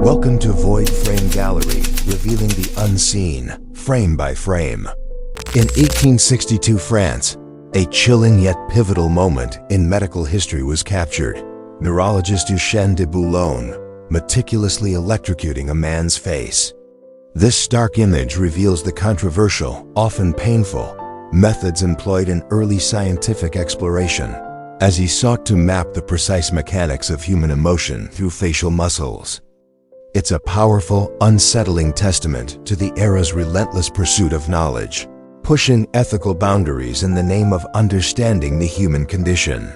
Welcome to Void Frame Gallery, revealing the unseen, frame by frame. In 1862 France, a chilling yet pivotal moment in medical history was captured. Neurologist Eugène de Boulogne meticulously electrocuting a man's face. This stark image reveals the controversial, often painful, methods employed in early scientific exploration, as he sought to map the precise mechanics of human emotion through facial muscles. It's a powerful, unsettling testament to the era's relentless pursuit of knowledge, pushing ethical boundaries in the name of understanding the human condition.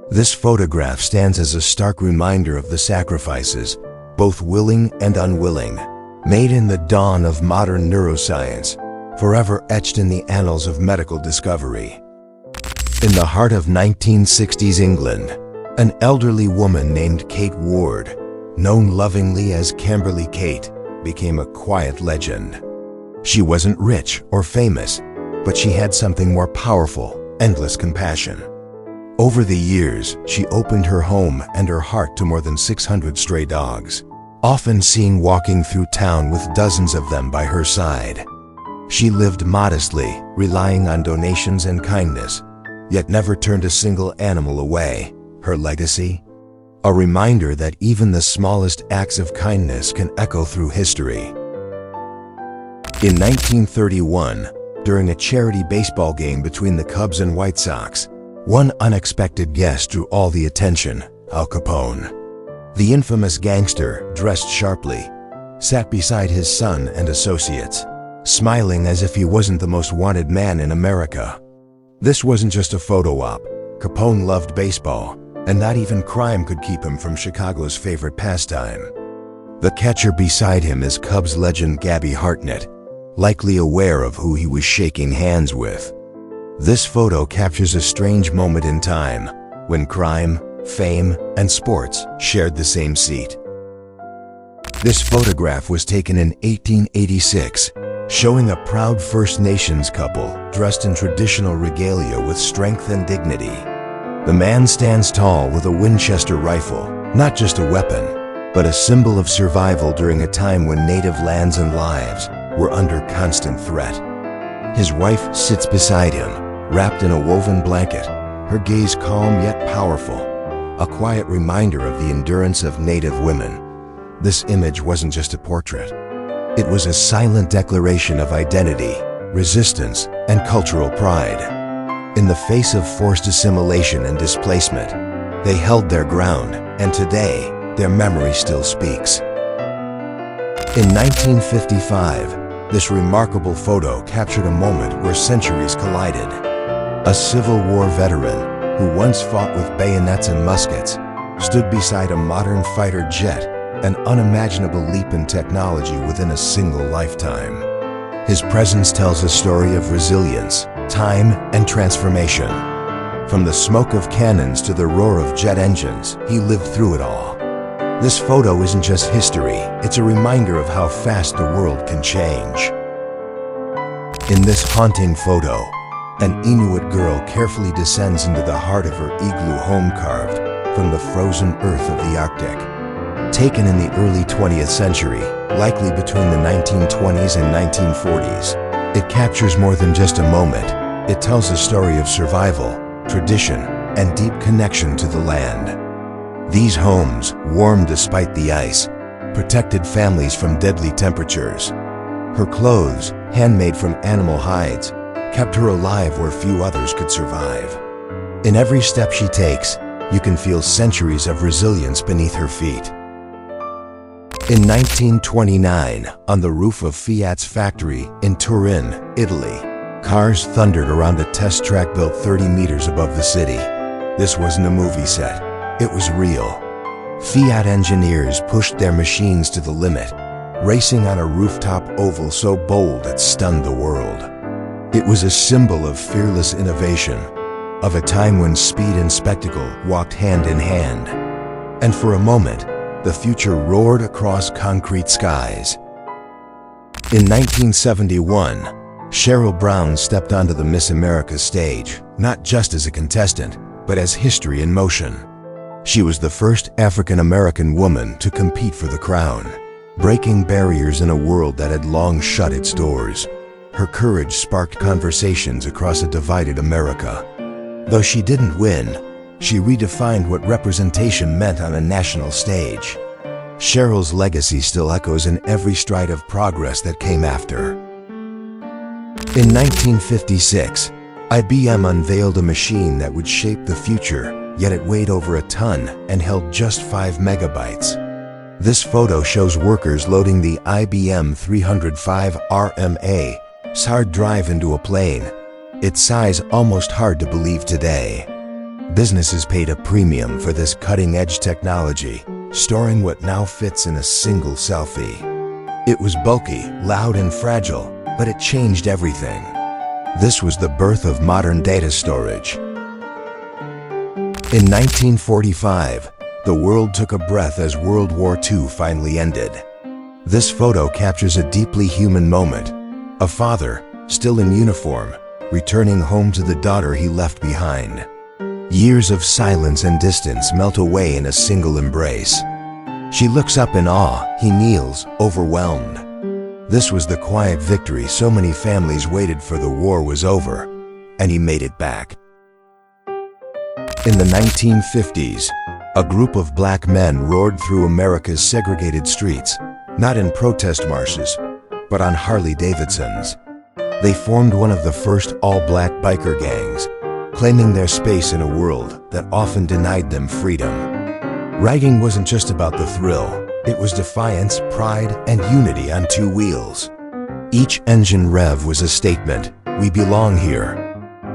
This photograph stands as a stark reminder of the sacrifices, both willing and unwilling, made in the dawn of modern neuroscience, forever etched in the annals of medical discovery. In the heart of 1960s England, an elderly woman named Kate Ward, known lovingly as Camberly Kate, became a quiet legend. She wasn't rich or famous, but she had something more powerful: endless compassion. Over the years, she opened her home and her heart to more than 600 stray dogs, often seen walking through town with dozens of them by her side. She lived modestly, relying on donations and kindness, yet never turned a single animal away. Her legacy? A reminder that even the smallest acts of kindness can echo through history. In 1931, during a charity baseball game between the Cubs and White Sox, one unexpected guest drew all the attention: Al Capone. The infamous gangster, dressed sharply, sat beside his son and associates, smiling as if he wasn't the most wanted man in America. This wasn't just a photo op. Capone loved baseball, and not even crime could keep him from Chicago's favorite pastime. The catcher beside him is Cubs legend Gabby Hartnett, likely aware of who he was shaking hands with. This photo captures a strange moment in time, when crime, fame, and sports shared the same seat. This photograph was taken in 1886, showing a proud First Nations couple dressed in traditional regalia with strength and dignity. The man stands tall with a Winchester rifle, not just a weapon, but a symbol of survival during a time when native lands and lives were under constant threat. His wife sits beside him, wrapped in a woven blanket, her gaze calm yet powerful, a quiet reminder of the endurance of Native women. This image wasn't just a portrait. It was a silent declaration of identity, resistance, and cultural pride. In the face of forced assimilation and displacement, they held their ground, and today, their memory still speaks. In 1955, this remarkable photo captured a moment where centuries collided. A Civil War veteran, who once fought with bayonets and muskets, stood beside a modern fighter jet, an unimaginable leap in technology within a single lifetime. His presence tells a story of resilience, time, and transformation. From the smoke of cannons to the roar of jet engines, he lived through it all. This photo isn't just history, it's a reminder of how fast the world can change. In this haunting photo, an Inuit girl carefully descends into the heart of her igloo home carved from the frozen earth of the Arctic. Taken in the early 20th century, likely between the 1920s and 1940s, it captures more than just a moment. It tells a story of survival, tradition, and deep connection to the land. These homes, warm despite the ice, protected families from deadly temperatures. Her clothes, handmade from animal hides, kept her alive where few others could survive. In every step she takes, you can feel centuries of resilience beneath her feet. In 1929, on the roof of Fiat's factory in Turin, Italy, cars thundered around a test track built 30 meters above the city. This wasn't a movie set, it was real. Fiat engineers pushed their machines to the limit, racing on a rooftop oval so bold it stunned the world. It was a symbol of fearless innovation, of a time when speed and spectacle walked hand in hand. And for a moment, the future roared across concrete skies. In 1971, Cheryl Brown stepped onto the Miss America stage, not just as a contestant, but as history in motion. She was the first African-American woman to compete for the crown. breaking barriers in a world that had long shut its doors. Her courage sparked conversations across a divided America. Though she didn't win, she redefined what representation meant on a national stage. Cheryl's legacy still echoes in every stride of progress that came after. In 1956, IBM unveiled a machine that would shape the future, yet it weighed over a ton and held just 5 megabytes. This photo shows workers loading the IBM 305 RMA hard drive into a plane, its size almost hard to believe today. Businesses paid a premium for this cutting-edge technology, storing what now fits in a single selfie. It was bulky, loud, and fragile, but it changed everything. This was the birth of modern data storage. In 1945, the world took a breath as World War II finally ended. This photo captures a deeply human moment. A father, still in uniform, returning home to the daughter he left behind. Years of silence and distance melt away in a single embrace. She looks up in awe, he kneels, overwhelmed. This was the quiet victory so many families waited for. The war was over, and he made it back. In the 1950s, a group of black men roared through America's segregated streets, not in protest marches, but on Harley-Davidsons. They formed one of the first all-black biker gangs, claiming their space in a world that often denied them freedom. Ragging wasn't just about the thrill, it was defiance, pride, and unity on 2 wheels. Each engine rev was a statement, "We belong here."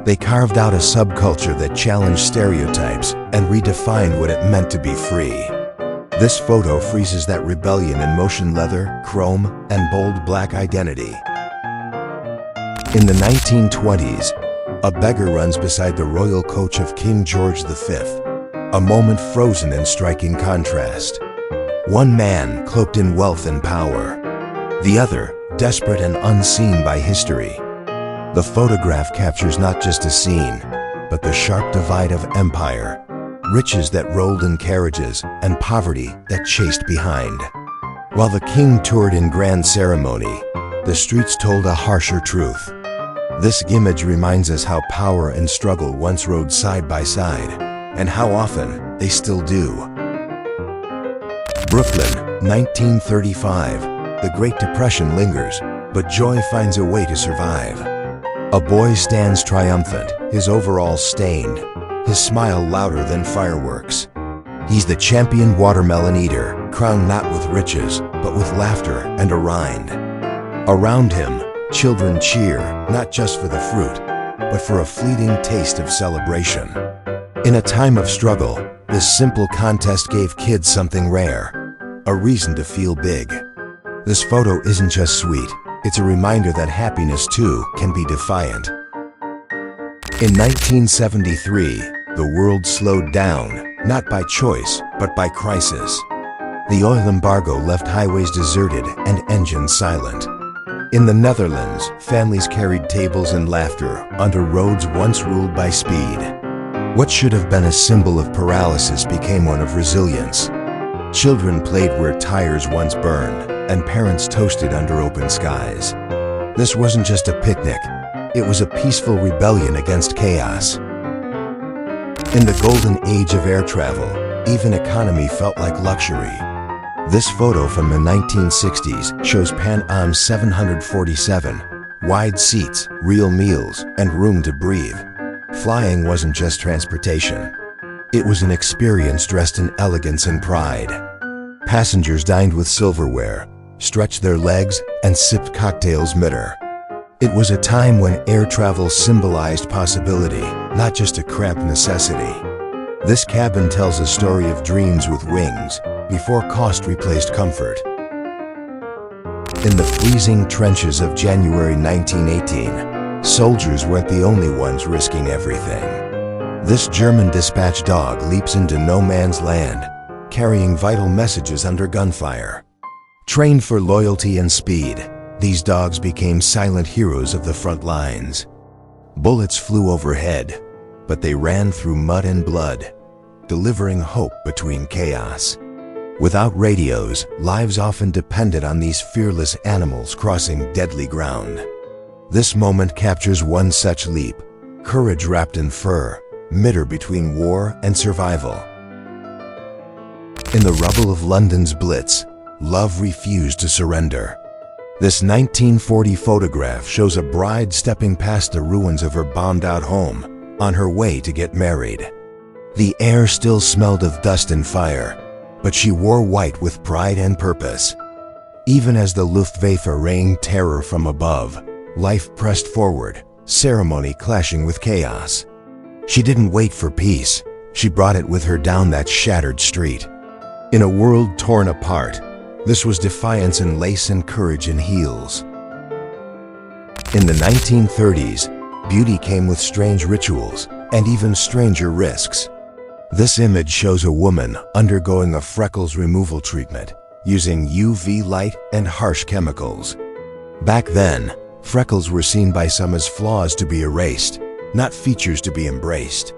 They carved out a subculture that challenged stereotypes and redefined what it meant to be free. This photo freezes that rebellion in motion: leather, chrome, and bold black identity. In the 1920s, a beggar runs beside the royal coach of King George V, a moment frozen in striking contrast. One man cloaked in wealth and power, the other desperate and unseen by history. The photograph captures not just a scene, but the sharp divide of empire, riches that rolled in carriages, and poverty that chased behind. While the king toured in grand ceremony, the streets told a harsher truth. This image reminds us how power and struggle once rode side by side, and how often they still do. Brooklyn, 1935. The Great Depression lingers, but joy finds a way to survive. A boy stands triumphant, his overalls stained, his smile louder than fireworks. He's the champion watermelon eater, crowned not with riches, but with laughter and a rind. Around him, children cheer, not just for the fruit, but for a fleeting taste of celebration. In a time of struggle, this simple contest gave kids something rare, a reason to feel big. This photo isn't just sweet, it's a reminder that happiness too can be defiant. In 1973, the world slowed down, not by choice, but by crisis. The oil embargo left highways deserted and engines silent. In the Netherlands, families carried tables and laughter under roads once ruled by speed. What should have been a symbol of paralysis became one of resilience. Children played where tires once burned, and parents toasted under open skies. This wasn't just a picnic, it was a peaceful rebellion against chaos. In the golden age of air travel, even economy felt like luxury. This photo from the 1960s shows Pan Am 747, wide seats, real meals, and room to breathe. Flying wasn't just transportation. It was an experience dressed in elegance and pride. Passengers dined with silverware, stretched their legs, and sipped cocktails mid-air. It was a time when air travel symbolized possibility, not just a cramped necessity. This cabin tells a story of dreams with wings, before cost replaced comfort. In the freezing trenches of January 1918, soldiers weren't the only ones risking everything. This German dispatch dog leaps into no man's land, carrying vital messages under gunfire. Trained for loyalty and speed, these dogs became silent heroes of the front lines. Bullets flew overhead, but they ran through mud and blood, delivering hope between chaos. Without radios, lives often depended on these fearless animals crossing deadly ground. This moment captures one such leap, courage wrapped in fur, midder between war and survival. In the rubble of London's Blitz, love refused to surrender. This 1940 photograph shows a bride stepping past the ruins of her bombed-out home on her way to get married. The air still smelled of dust and fire, but she wore white with pride and purpose. Even as the Luftwaffe rained terror from above, life pressed forward, ceremony clashing with chaos. She didn't wait for peace, she brought it with her down that shattered street. In a world torn apart, this was defiance in lace and courage in heels. In the 1930s, beauty came with strange rituals and even stranger risks. This image shows a woman undergoing a freckles removal treatment using UV light and harsh chemicals. Back then, freckles were seen by some as flaws to be erased, not features to be embraced.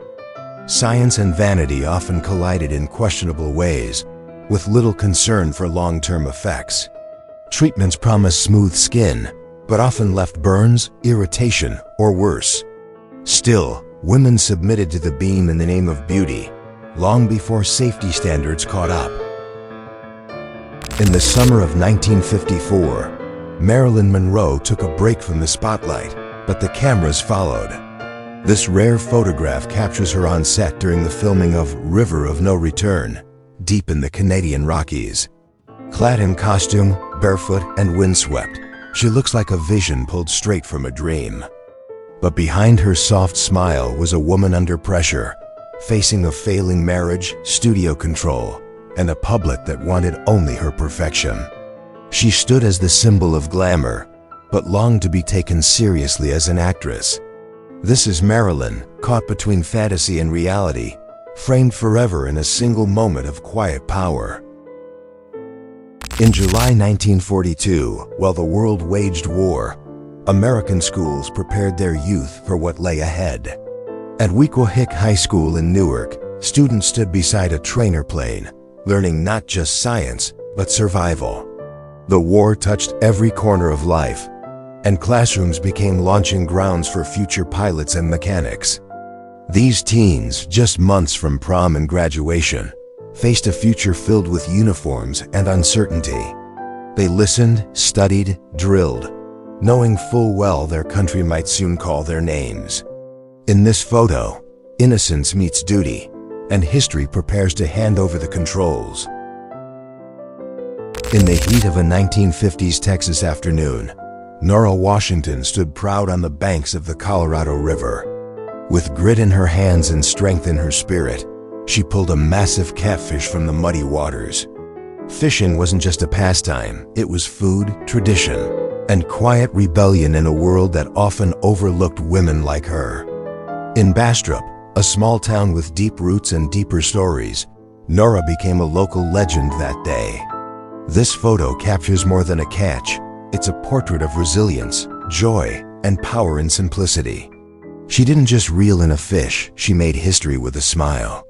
Science and vanity often collided in questionable ways, with little concern for long-term effects. Treatments promised smooth skin, but often left burns, irritation, or worse. Still, women submitted to the beam in the name of beauty, long before safety standards caught up. In the summer of 1954, Marilyn Monroe took a break from the spotlight, but the cameras followed. This rare photograph captures her on set during the filming of River of No Return, deep in the Canadian Rockies. Clad in costume, barefoot, and windswept, she looks like a vision pulled straight from a dream. But behind her soft smile was a woman under pressure, facing a failing marriage, studio control, and a public that wanted only her perfection. She stood as the symbol of glamour, but longed to be taken seriously as an actress. This is Marilyn, caught between fantasy and reality, framed forever in a single moment of quiet power. In July 1942, while the world waged war, American schools prepared their youth for what lay ahead. At Wequahic High School in Newark, students stood beside a trainer plane, learning not just science, but survival. The war touched every corner of life, and classrooms became launching grounds for future pilots and mechanics. These teens, just months from prom and graduation, faced a future filled with uniforms and uncertainty. They listened, studied, drilled, knowing full well their country might soon call their names. In this photo, innocence meets duty, and history prepares to hand over the controls. In the heat of a 1950s Texas afternoon, Nora Washington stood proud on the banks of the Colorado River. With grit in her hands and strength in her spirit, she pulled a massive catfish from the muddy waters. Fishing wasn't just a pastime, it was food, tradition, and quiet rebellion in a world that often overlooked women like her. In Bastrop, a small town with deep roots and deeper stories, Nora became a local legend that day. This photo captures more than a catch. It's a portrait of resilience, joy, and power in simplicity. She didn't just reel in a fish, she made history with a smile.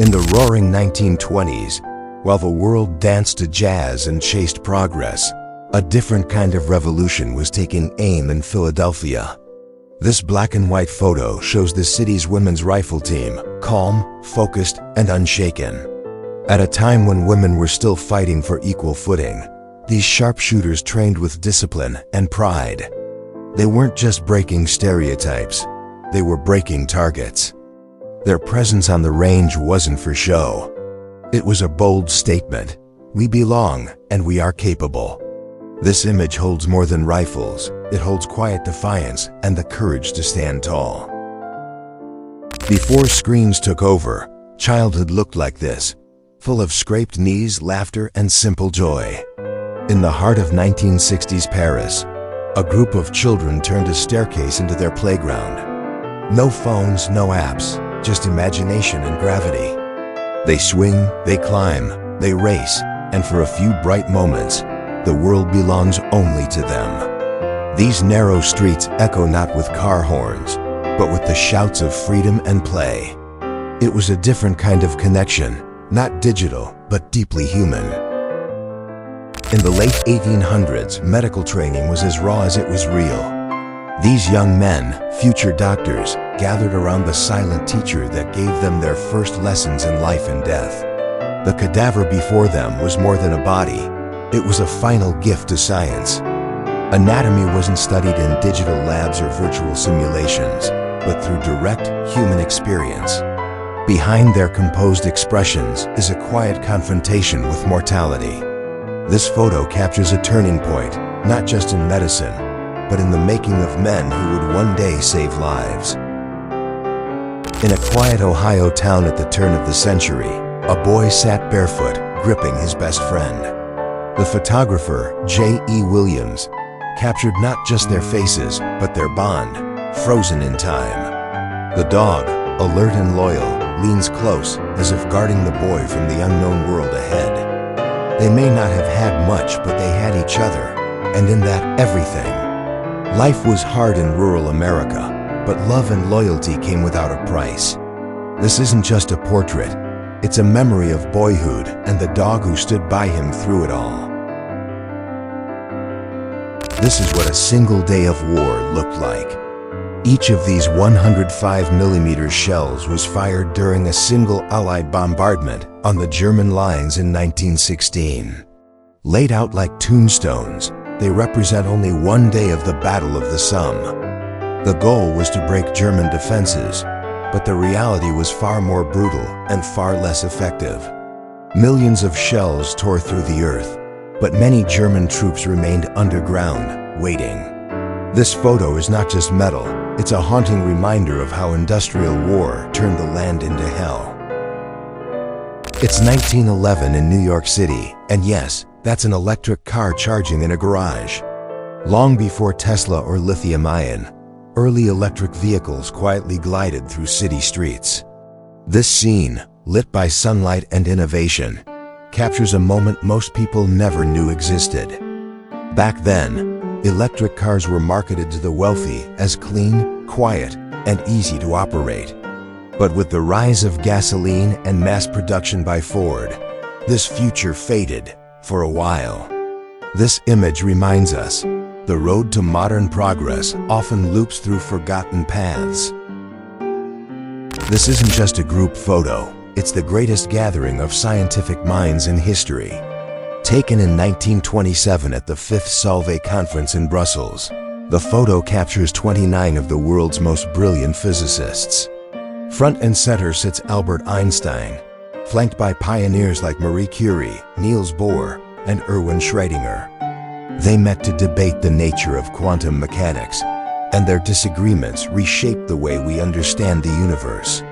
In the roaring 1920s, while the world danced to jazz and chased progress, a different kind of revolution was taking aim in Philadelphia. This black and white photo shows the city's women's rifle team, calm, focused, and unshaken. At a time when women were still fighting for equal footing, these sharpshooters trained with discipline and pride. They weren't just breaking stereotypes, they were breaking targets. Their presence on the range wasn't for show. It was a bold statement. We belong, and we are capable. This image holds more than rifles. It holds quiet defiance and the courage to stand tall. Before screens took over, childhood looked like this, full of scraped knees, laughter, and simple joy. In the heart of 1960s Paris, a group of children turned a staircase into their playground. No phones, no apps, just imagination and gravity. They swing, they climb, they race, and for a few bright moments, the world belongs only to them. These narrow streets echo not with car horns, but with the shouts of freedom and play. It was a different kind of connection, not digital, but deeply human. In the late 1800s, medical training was as raw as it was real. These young men, future doctors, gathered around the silent teacher that gave them their first lessons in life and death. The cadaver before them was more than a body. It was a final gift to science. Anatomy wasn't studied in digital labs or virtual simulations, but through direct human experience. Behind their composed expressions is a quiet confrontation with mortality. This photo captures a turning point, not just in medicine, but in the making of men who would one day save lives. In a quiet Ohio town at the turn of the century, a boy sat barefoot, gripping his best friend. The photographer, J.E. Williams, captured not just their faces, but their bond, frozen in time. The dog, alert and loyal, leans close, as if guarding the boy from the unknown world ahead. They may not have had much, but they had each other, and in that, everything. Life was hard in rural America, but love and loyalty came without a price. This isn't just a portrait, it's a memory of boyhood and the dog who stood by him through it all. This is what a single day of war looked like. Each of these 105mm shells was fired during a single Allied bombardment on the German lines in 1916. Laid out like tombstones, they represent only one day of the Battle of the Somme. The goal was to break German defenses, but the reality was far more brutal and far less effective. Millions of shells tore through the earth, but many German troops remained underground, waiting. This photo is not just metal, it's a haunting reminder of how industrial war turned the land into hell. It's 1911 in New York City, and yes, that's an electric car charging in a garage. Long before Tesla or lithium-ion, early electric vehicles quietly glided through city streets. This scene, lit by sunlight and innovation, captures a moment most people never knew existed. Back then, electric cars were marketed to the wealthy as clean, quiet, and easy to operate. But with the rise of gasoline and mass production by Ford, this future faded for a while. This image reminds us, the road to modern progress often loops through forgotten paths. This isn't just a group photo, it's the greatest gathering of scientific minds in history. Taken in 1927 at the 5th Solvay Conference in Brussels, the photo captures 29 of the world's most brilliant physicists. Front and center sits Albert Einstein, flanked by pioneers like Marie Curie, Niels Bohr, and Erwin Schrödinger. They met to debate the nature of quantum mechanics, and their disagreements reshaped the way we understand the universe.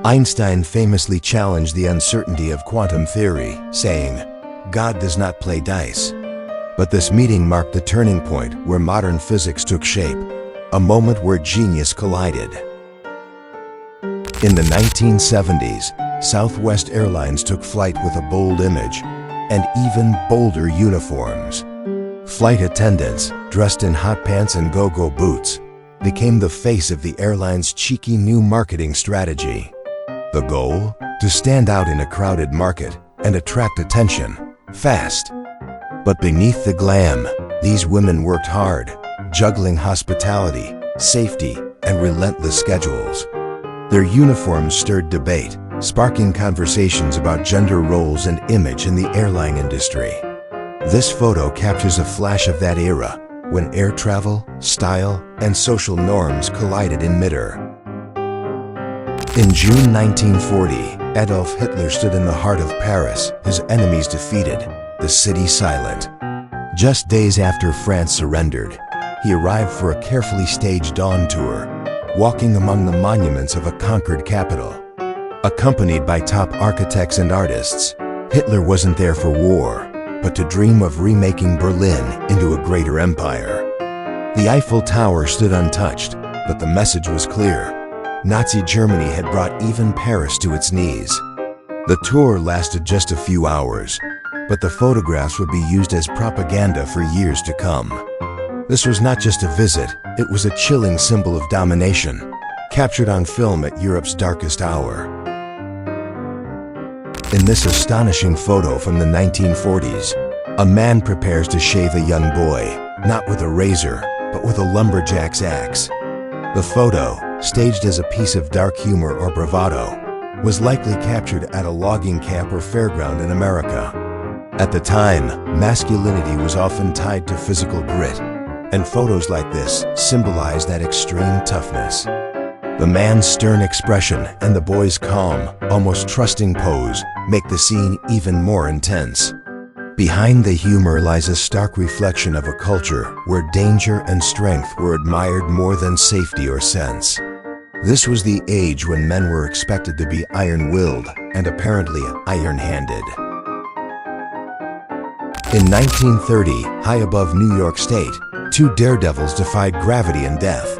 Einstein famously challenged the uncertainty of quantum theory, saying, "God does not play dice." But this meeting marked the turning point where modern physics took shape, a moment where genius collided. In the 1970s, Southwest Airlines took flight with a bold image and even bolder uniforms. Flight attendants, dressed in hot pants and go-go boots, became the face of the airline's cheeky new marketing strategy. The goal? To stand out in a crowded market and attract attention, fast. But beneath the glam, these women worked hard, juggling hospitality, safety, and relentless schedules. Their uniforms stirred debate, sparking conversations about gender roles and image in the airline industry. This photo captures a flash of that era, when air travel, style, and social norms collided in midair. In June 1940, Adolf Hitler stood in the heart of Paris, his enemies defeated, the city silent. Just days after France surrendered, he arrived for a carefully staged dawn tour, walking among the monuments of a conquered capital. Accompanied by top architects and artists, Hitler wasn't there for war, but to dream of remaking Berlin into a greater empire. The Eiffel Tower stood untouched, but the message was clear. Nazi Germany had brought even Paris to its knees. The tour lasted just a few hours, but the photographs would be used as propaganda for years to come. This was not just a visit, it was a chilling symbol of domination, captured on film at Europe's darkest hour. In this astonishing photo from the 1940s, a man prepares to shave a young boy, not with a razor, but with a lumberjack's axe. The photo, staged as a piece of dark humor or bravado, was likely captured at a logging camp or fairground in America. At the time, masculinity was often tied to physical grit, and photos like this symbolize that extreme toughness. The man's stern expression and the boy's calm, almost trusting pose make the scene even more intense. Behind the humor lies a stark reflection of a culture where danger and strength were admired more than safety or sense. This was the age when men were expected to be iron-willed and apparently iron-handed. In 1930, high above New York State, two daredevils defied gravity and death.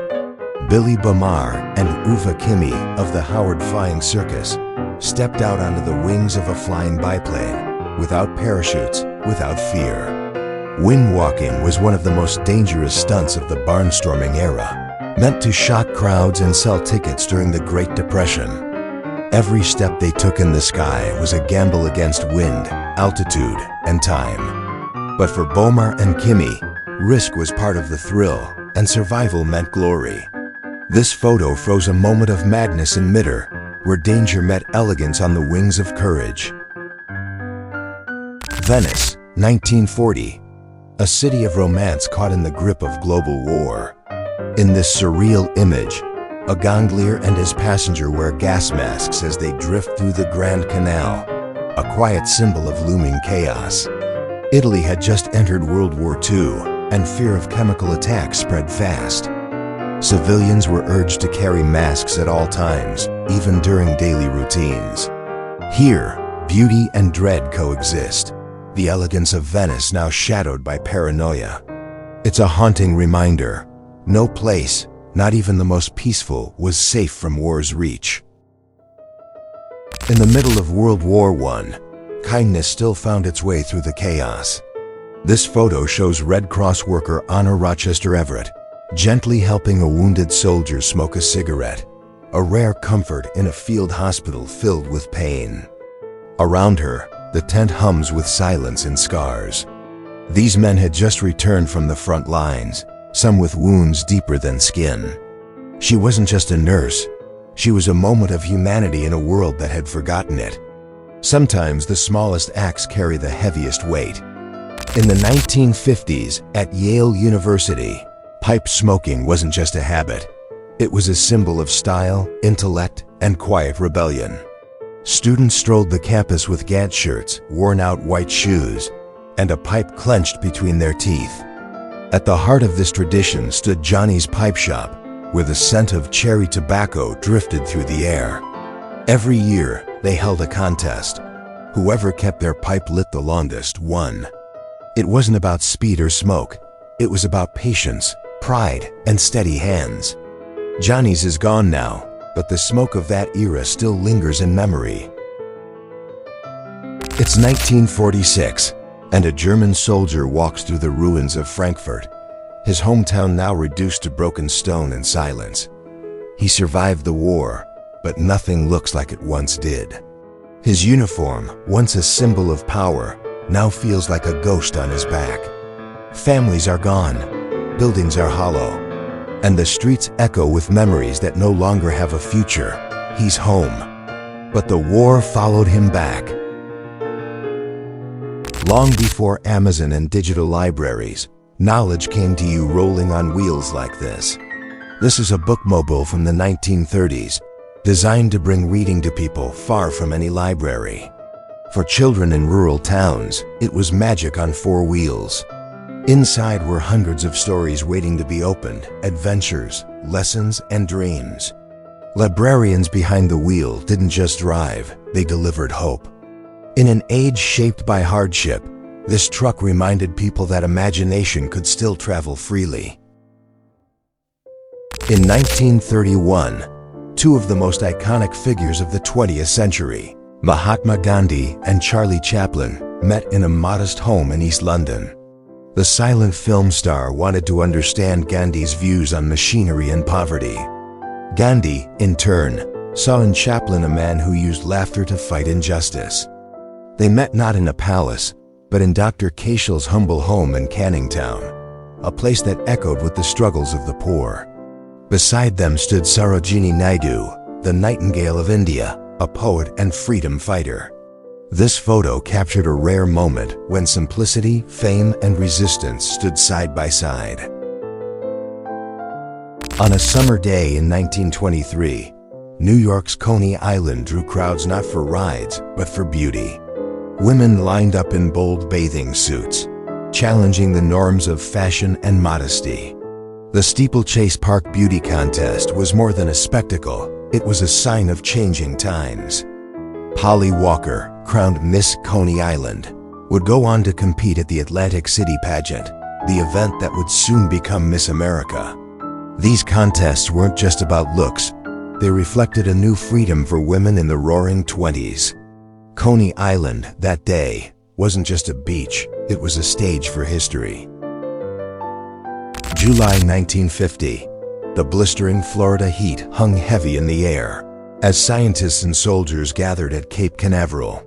Billy Bamar and Uwe Kimmey of the Howard Flying Circus stepped out onto the wings of a flying biplane, without parachutes, without fear. Wind walking was one of the most dangerous stunts of the barnstorming era, meant to shock crowds and sell tickets during the Great Depression. Every step they took in the sky was a gamble against wind, altitude, and time. But for Bomar and Kimmey, risk was part of the thrill, and survival meant glory. This photo froze a moment of madness in midair, where danger met elegance on the wings of courage. Venice, 1940. A city of romance caught in the grip of global war. In this surreal image, a gondolier and his passenger wear gas masks as they drift through the Grand Canal, a quiet symbol of looming chaos. Italy had just entered World War II, and fear of chemical attacks spread fast. Civilians were urged to carry masks at all times, even during daily routines. Here, beauty and dread coexist, the elegance of Venice now shadowed by paranoia. It's a haunting reminder. No place, not even the most peaceful, was safe from war's reach. In the middle of World War I, kindness still found its way through the chaos. This photo shows Red Cross worker Anna Rochester Everett gently helping a wounded soldier smoke a cigarette, a rare comfort in a field hospital filled with pain. Around her, the tent hums with silence and scars. These men had just returned from the front lines, some with wounds deeper than skin. She wasn't just a nurse, she was a moment of humanity in a world that had forgotten it. Sometimes the smallest acts carry the heaviest weight. In the 1950s, at Yale University, pipe smoking wasn't just a habit. It was a symbol of style, intellect, and quiet rebellion. Students strolled the campus with Gant shirts, worn-out white shoes, and a pipe clenched between their teeth. At the heart of this tradition stood Johnny's Pipe Shop, where the scent of cherry tobacco drifted through the air. Every year, they held a contest. Whoever kept their pipe lit the longest won. It wasn't about speed or smoke. It was about patience, pride, and steady hands. Johnny's is gone now, but the smoke of that era still lingers in memory. It's 1946, and a German soldier walks through the ruins of Frankfurt, his hometown now reduced to broken stone and silence. He survived the war, but nothing looks like it once did. His uniform, once a symbol of power, now feels like a ghost on his back. Families are gone, buildings are hollow, and the streets echo with memories that no longer have a future. He's home. But the war followed him back. Long before Amazon and digital libraries, knowledge came to you rolling on wheels like this. This is a bookmobile from the 1930s, designed to bring reading to people far from any library. For children in rural towns, it was magic on four wheels. Inside were hundreds of stories waiting to be opened, adventures, lessons, and dreams. Librarians behind the wheel didn't just drive, they delivered hope. In an age shaped by hardship, this truck reminded people that imagination could still travel freely. In 1931, two of the most iconic figures of the 20th century, Mahatma Gandhi and Charlie Chaplin, met in a modest home in East London. The silent film star wanted to understand Gandhi's views on machinery and poverty. Gandhi, in turn, saw in Chaplin a man who used laughter to fight injustice. They met not in a palace, but in Dr. Cashel's humble home in Canning Town, a place that echoed with the struggles of the poor. Beside them stood Sarojini Naidu, the Nightingale of India, a poet and freedom fighter. This photo captured a rare moment when simplicity, fame, and resistance stood side by side. On a summer day in 1923, New York's Coney Island drew crowds not for rides, but for beauty. Women lined up in bold bathing suits, challenging the norms of fashion and modesty. The Steeplechase Park Beauty Contest was more than a spectacle, it was a sign of changing times. Polly Walker, crowned Miss Coney Island, would go on to compete at the Atlantic City pageant, the event that would soon become Miss America. These contests weren't just about looks, they reflected a new freedom for women in the roaring 20s. Coney Island, that day, wasn't just a beach, it was a stage for history. July 1950. The blistering Florida heat hung heavy in the air as scientists and soldiers gathered at Cape Canaveral.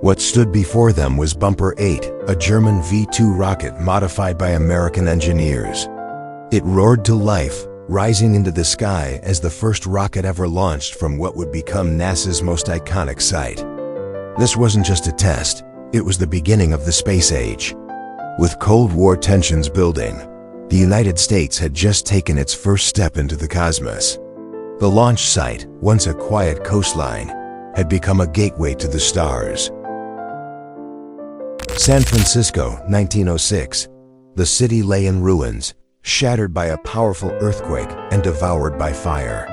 What stood before them was Bumper 8, a German V-2 rocket modified by American engineers. It roared to life, rising into the sky as the first rocket ever launched from what would become NASA's most iconic site. This wasn't just a test, it was the beginning of the space age. With Cold War tensions building, the United States had just taken its first step into the cosmos. The launch site, once a quiet coastline, had become a gateway to the stars. San Francisco, 1906. The city lay in ruins, shattered by a powerful earthquake and devoured by fire.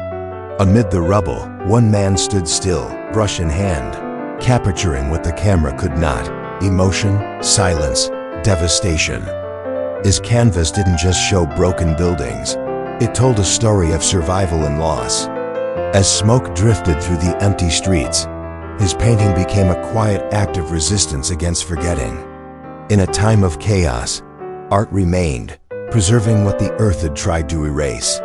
Amid the rubble, one man stood still, brush in hand, capturing what the camera could not: emotion, silence, devastation. His canvas didn't just show broken buildings, it told a story of survival and loss. As smoke drifted through the empty streets, his painting became a quiet act of resistance against forgetting. In a time of chaos, art remained, preserving what the earth had tried to erase.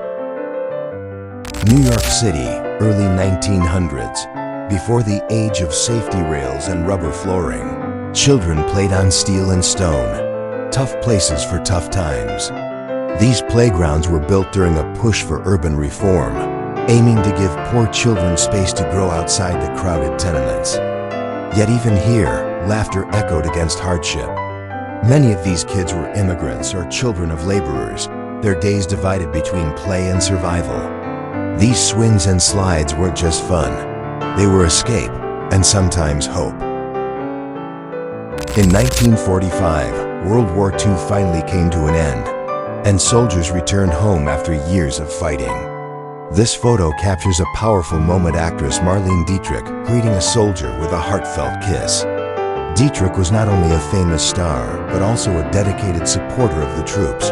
New York City, early 1900s. Before the age of safety rails and rubber flooring, children played on steel and stone, tough places for tough times. These playgrounds were built during a push for urban reform, aiming to give poor children space to grow outside the crowded tenements. Yet even here, laughter echoed against hardship. Many of these kids were immigrants or children of laborers, their days divided between play and survival. These swings and slides weren't just fun. They were escape, and sometimes hope. In 1945, World War II finally came to an end, and soldiers returned home after years of fighting. This photo captures a powerful moment: actress Marlene Dietrich greeting a soldier with a heartfelt kiss. Dietrich was not only a famous star, but also a dedicated supporter of the troops,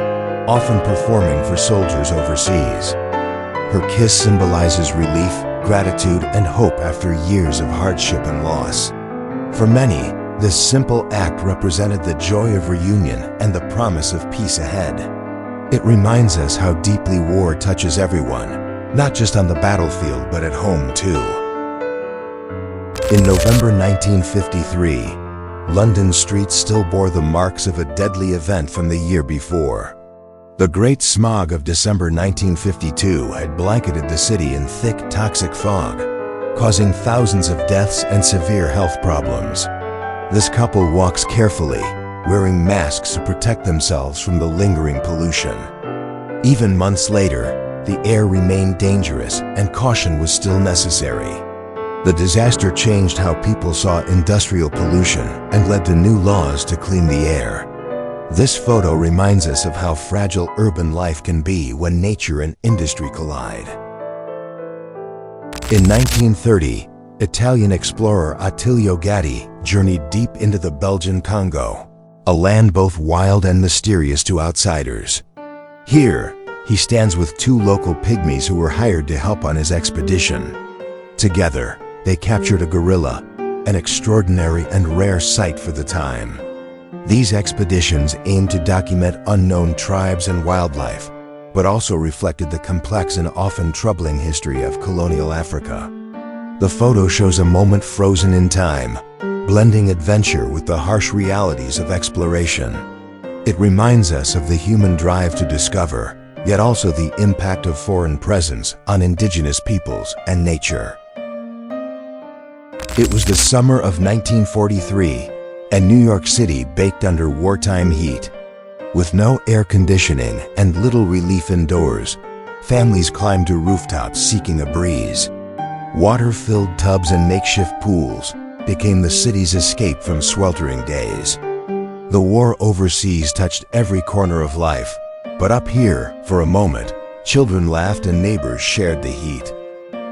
often performing for soldiers overseas. Her kiss symbolizes relief, gratitude, and hope after years of hardship and loss. For many, this simple act represented the joy of reunion and the promise of peace ahead. It reminds us how deeply war touches everyone, not just on the battlefield but at home too. In November 1953, London streets still bore the marks of a deadly event from the year before. The Great Smog of December 1952 had blanketed the city in thick, toxic fog, causing thousands of deaths and severe health problems. This couple walks carefully, wearing masks to protect themselves from the lingering pollution. Even months later, the air remained dangerous and caution was still necessary. The disaster changed how people saw industrial pollution and led to new laws to clean the air. This photo reminds us of how fragile urban life can be when nature and industry collide. In 1930, Italian explorer Attilio Gatti journeyed deep into the Belgian Congo, a land both wild and mysterious to outsiders. Here, he stands with two local pygmies who were hired to help on his expedition. Together, they captured a gorilla, an extraordinary and rare sight for the time. These expeditions aimed to document unknown tribes and wildlife, but also reflected the complex and often troubling history of colonial Africa. The photo shows a moment frozen in time, blending adventure with the harsh realities of exploration. It reminds us of the human drive to discover, yet also the impact of foreign presence on indigenous peoples and nature. It was the summer of 1943, and New York City baked under wartime heat. With no air conditioning and little relief indoors, families climbed to rooftops seeking a breeze. Water-filled tubs and makeshift pools became the city's escape from sweltering days. The war overseas touched every corner of life, but up here, for a moment, children laughed and neighbors shared the heat.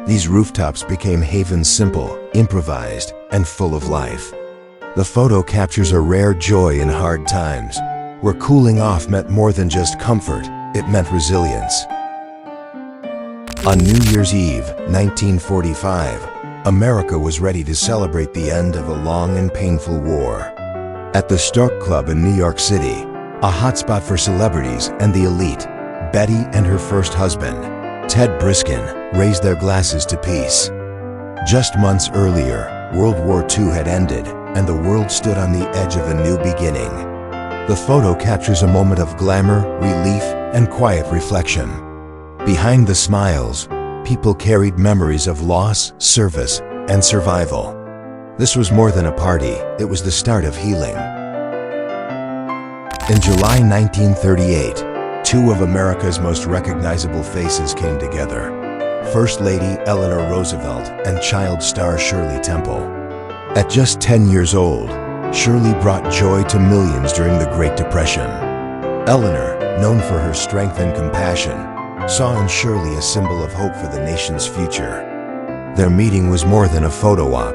These rooftops became havens simple, improvised, and full of life. The photo captures a rare joy in hard times, where cooling off meant more than just comfort, it meant resilience. On New Year's Eve, 1945, America was ready to celebrate the end of a long and painful war. At the Stork Club in New York City, a hotspot for celebrities and the elite, Betty and her first husband, Ted Briskin, raised their glasses to peace. Just months earlier, World War II had ended, and the world stood on the edge of a new beginning. The photo captures a moment of glamour, relief, and quiet reflection. Behind the smiles, people carried memories of loss, service, and survival. This was more than a party, it was the start of healing. In July 1938, two of America's most recognizable faces came together. First Lady Eleanor Roosevelt and child star Shirley Temple. At just 10 years old, Shirley brought joy to millions during the Great Depression. Eleanor, known for her strength and compassion, saw in Shirley a symbol of hope for the nation's future. Their meeting was more than a photo op.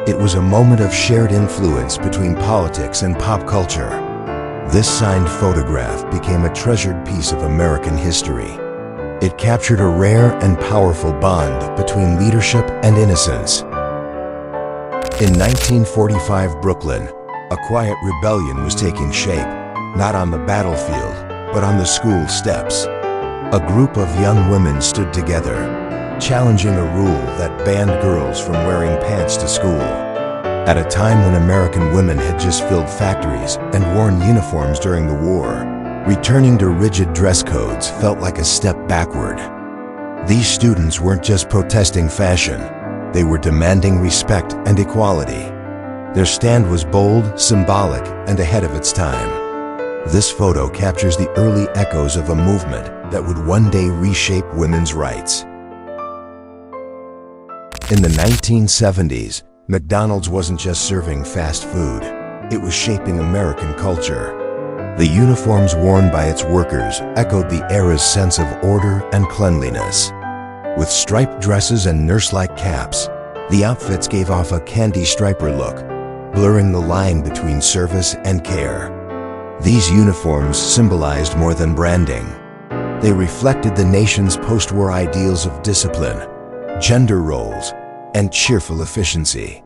It was a moment of shared influence between politics and pop culture. This signed photograph became a treasured piece of American history. It captured a rare and powerful bond between leadership and innocence. In 1945 Brooklyn, a quiet rebellion was taking shape, not on the battlefield, but on the school steps. A group of young women stood together, challenging a rule that banned girls from wearing pants to school. At a time when American women had just filled factories and worn uniforms during the war, returning to rigid dress codes felt like a step backward. These students weren't just protesting fashion, they were demanding respect and equality. Their stand was bold, symbolic, and ahead of its time. This photo captures the early echoes of a movement that would one day reshape women's rights. In the 1970s, McDonald's wasn't just serving fast food, it was shaping American culture. The uniforms worn by its workers echoed the era's sense of order and cleanliness. With striped dresses and nurse-like caps, the outfits gave off a candy striper look, blurring the line between service and care. These uniforms symbolized more than branding. They reflected the nation's post-war ideals of discipline, gender roles, and cheerful efficiency.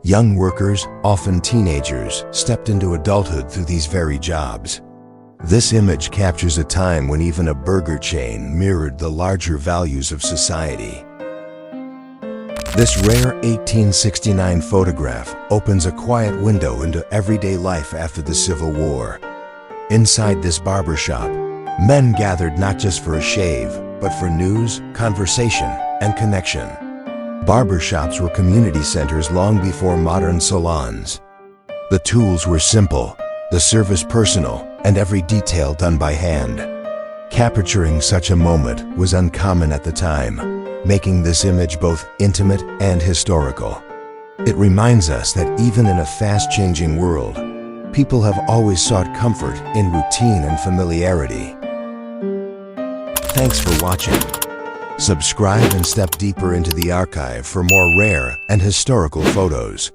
Young workers, often teenagers, stepped into adulthood through these very jobs. This image captures a time when even a burger chain mirrored the larger values of society. This rare 1869 photograph opens a quiet window into everyday life after the Civil War. Inside this barbershop, men gathered not just for a shave, but for news, conversation, and connection. Barbershops were community centers long before modern salons. The tools were simple, the service personal, and every detail done by hand. Capturing such a moment was uncommon at the time, making this image both intimate and historical. It reminds us that even in a fast-changing world, people have always sought comfort in routine and familiarity. Thanks for watching. Subscribe and step deeper into the archive for more rare and historical photos.